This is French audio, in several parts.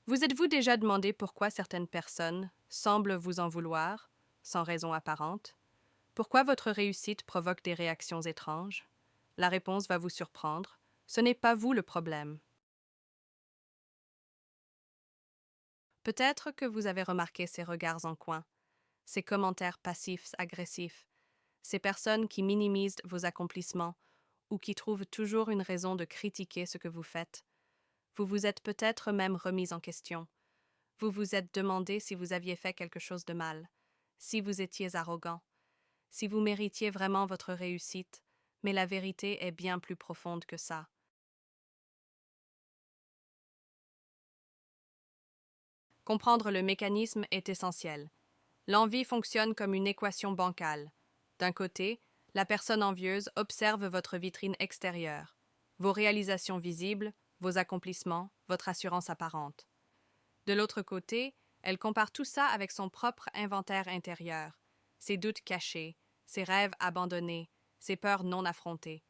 Vous êtes-vous déjà demandé pourquoi certaines personnes semblent vous en vouloir, sans raison apparente? Pourquoi votre réussite provoque des réactions étranges? La réponse va vous surprendre. Ce n'est pas vous le problème. Peut-être que vous avez remarqué ces regards en coin, ces commentaires passifs agressifs, ces personnes qui minimisent vos accomplissements ou qui trouvent toujours une raison de critiquer ce que vous faites. Vous vous êtes peut-être même remis en question. Vous vous êtes demandé si vous aviez fait quelque chose de mal, si vous étiez arrogant, si vous méritiez vraiment votre réussite, mais la vérité est bien plus profonde que ça. Comprendre le mécanisme est essentiel. L'envie fonctionne comme une équation bancale. D'un côté, la personne envieuse observe votre vitrine extérieure, vos réalisations visibles, vos accomplissements, votre assurance apparente. De l'autre côté, elle compare tout ça avec son propre inventaire intérieur, ses doutes cachés, ses rêves abandonnés, ses peurs non affrontées.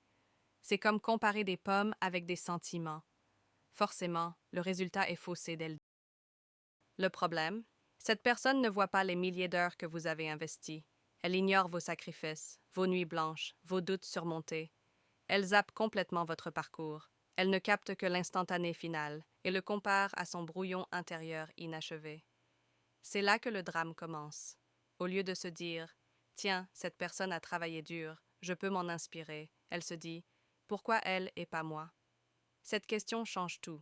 C'est comme comparer des pommes avec des sentiments. Forcément, le résultat est faussé dès le début. Le problème, cette personne ne voit pas les milliers d'heures que vous avez investies. Elle ignore vos sacrifices, vos nuits blanches, vos doutes surmontés. Elle zappe complètement votre parcours. Elle ne capte que l'instantané final et le compare à son brouillon intérieur inachevé. C'est là que le drame commence. Au lieu de se dire « Tiens, cette personne a travaillé dur, je peux m'en inspirer », elle se dit « Pourquoi elle et pas moi ?» Cette question change tout.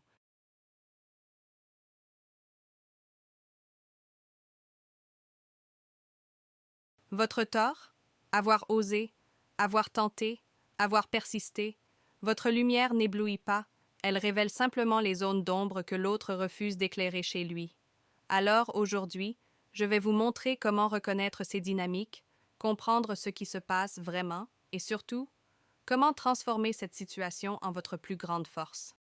Votre tort? Avoir osé, avoir tenté, avoir persisté. Votre lumière n'éblouit pas, elle révèle simplement les zones d'ombre que l'autre refuse d'éclairer chez lui. Alors, aujourd'hui, je vais vous montrer comment reconnaître ces dynamiques, comprendre ce qui se passe vraiment et surtout, comment transformer cette situation en votre plus grande force.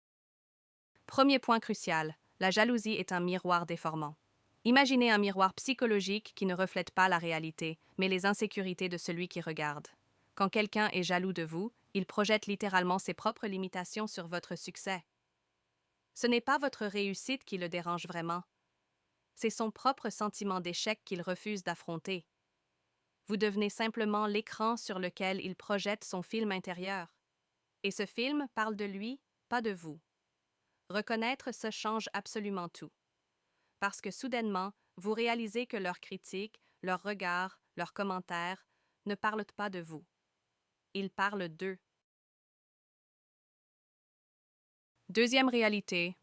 Premier point crucial, la jalousie est un miroir déformant. Imaginez un miroir psychologique qui ne reflète pas la réalité, mais les insécurités de celui qui regarde. Quand quelqu'un est jaloux de vous, il projette littéralement ses propres limitations sur votre succès. Ce n'est pas votre réussite qui le dérange vraiment, c'est son propre sentiment d'échec qu'il refuse d'affronter. Vous devenez simplement l'écran sur lequel il projette son film intérieur. Et ce film parle de lui, pas de vous. Reconnaître ça change absolument tout. Parce que soudainement, vous réalisez que leurs critiques, leurs regards, leurs commentaires ne parlent pas de vous. Ils parlent d'eux. Deuxième réalité,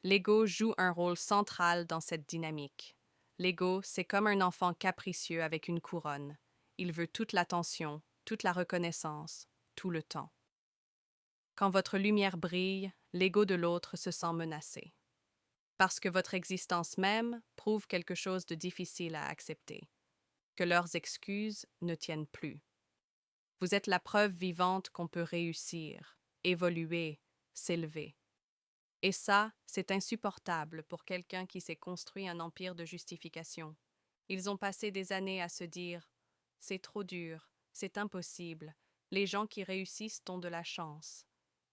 l'ego joue un rôle central dans cette dynamique. L'ego, c'est comme un enfant capricieux avec une couronne. Il veut toute l'attention, toute la reconnaissance, tout le temps. Quand votre lumière brille, l'ego de l'autre se sent menacé. Parce que votre existence même prouve quelque chose de difficile à accepter, que leurs excuses ne tiennent plus. Vous êtes la preuve vivante qu'on peut réussir, évoluer, s'élever. Et ça, c'est insupportable pour quelqu'un qui s'est construit un empire de justification. Ils ont passé des années à se dire « c'est trop dur, c'est impossible, les gens qui réussissent ont de la chance ».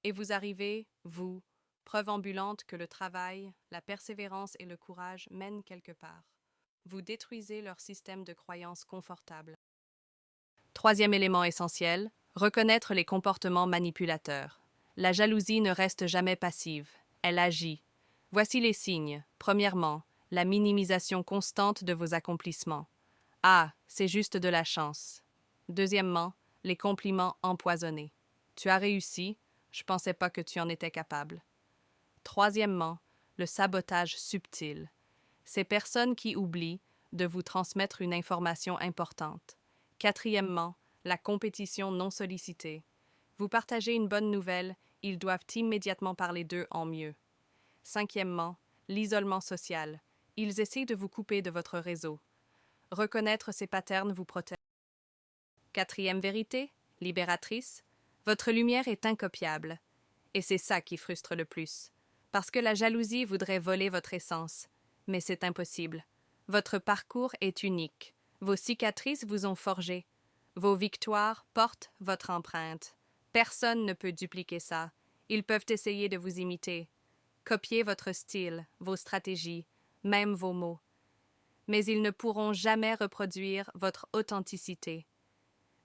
Et vous arrivez, vous, preuve ambulante que le travail, la persévérance et le courage mènent quelque part. Vous détruisez leur système de croyances confortable. Troisième élément essentiel, reconnaître les comportements manipulateurs. La jalousie ne reste jamais passive, elle agit. Voici les signes. Premièrement, la minimisation constante de vos accomplissements. Ah, c'est juste de la chance. Deuxièmement, les compliments empoisonnés. Tu as réussi, je pensais pas que tu en étais capable. Troisièmement, le sabotage subtil. Ces personnes qui oublient de vous transmettre une information importante. Quatrièmement, la compétition non sollicitée. Vous partagez une bonne nouvelle, ils doivent immédiatement parler d'eux en mieux. Cinquièmement, l'isolement social. Ils essaient de vous couper de votre réseau. Reconnaître ces patterns vous protège. Quatrième vérité, libératrice, votre lumière est incopiable. Et c'est ça qui frustre le plus. Parce que la jalousie voudrait voler votre essence. Mais c'est impossible. Votre parcours est unique. Vos cicatrices vous ont forgé. Vos victoires portent votre empreinte. Personne ne peut dupliquer ça. Ils peuvent essayer de vous imiter. copier votre style, vos stratégies, même vos mots. Mais ils ne pourront jamais reproduire votre authenticité.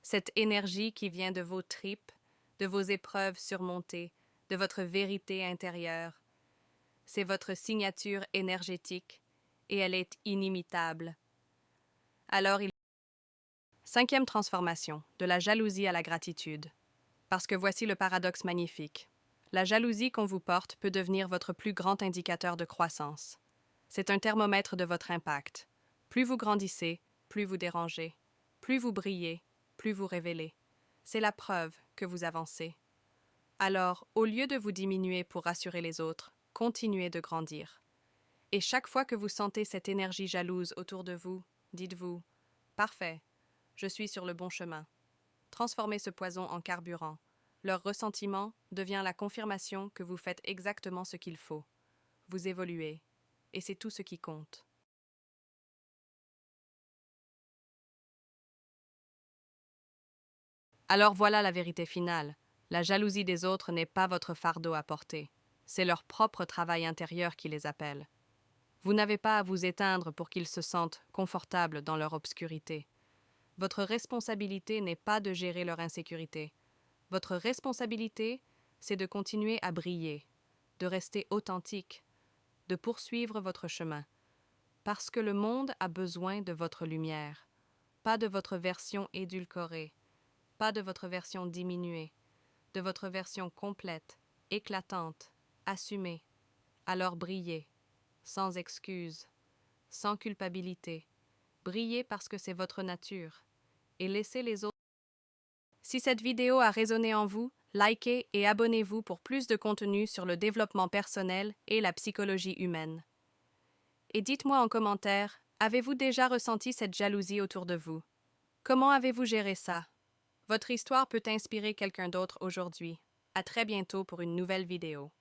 Cette énergie qui vient de vos tripes, de vos épreuves surmontées, de votre vérité intérieure. C'est votre signature énergétique et elle est inimitable. Alors Cinquième transformation, de la jalousie à la gratitude. Parce que voici le paradoxe magnifique. La jalousie qu'on vous porte peut devenir votre plus grand indicateur de croissance. C'est un thermomètre de votre impact. Plus vous grandissez, plus vous dérangez. Plus vous brillez, plus vous révélez. C'est la preuve que vous avancez. Alors, au lieu de vous diminuer pour rassurer les autres, continuez de grandir. Et chaque fois que vous sentez cette énergie jalouse autour de vous, dites-vous « Parfait, je suis sur le bon chemin ». Transformez ce poison en carburant. Leur ressentiment devient la confirmation que vous faites exactement ce qu'il faut. Vous évoluez, et c'est tout ce qui compte. Alors voilà la vérité finale. La jalousie des autres n'est pas votre fardeau à porter. C'est leur propre travail intérieur qui les appelle. Vous n'avez pas à vous éteindre pour qu'ils se sentent confortables dans leur obscurité. Votre responsabilité n'est pas de gérer leur insécurité. Votre responsabilité, c'est de continuer à briller, de rester authentique, de poursuivre votre chemin. Parce que le monde a besoin de votre lumière, pas de votre version édulcorée, pas de votre version diminuée, de votre version complète, éclatante, assumée. Alors brillez, sans excuse, sans culpabilité. Brillez parce que c'est votre nature, et laissez les autres. Si cette vidéo a résonné en vous, likez et abonnez-vous pour plus de contenu sur le développement personnel et la psychologie humaine. Et dites-moi en commentaire, avez-vous déjà ressenti cette jalousie autour de vous? Comment avez-vous géré ça? Votre histoire peut inspirer quelqu'un d'autre aujourd'hui. À très bientôt pour une nouvelle vidéo.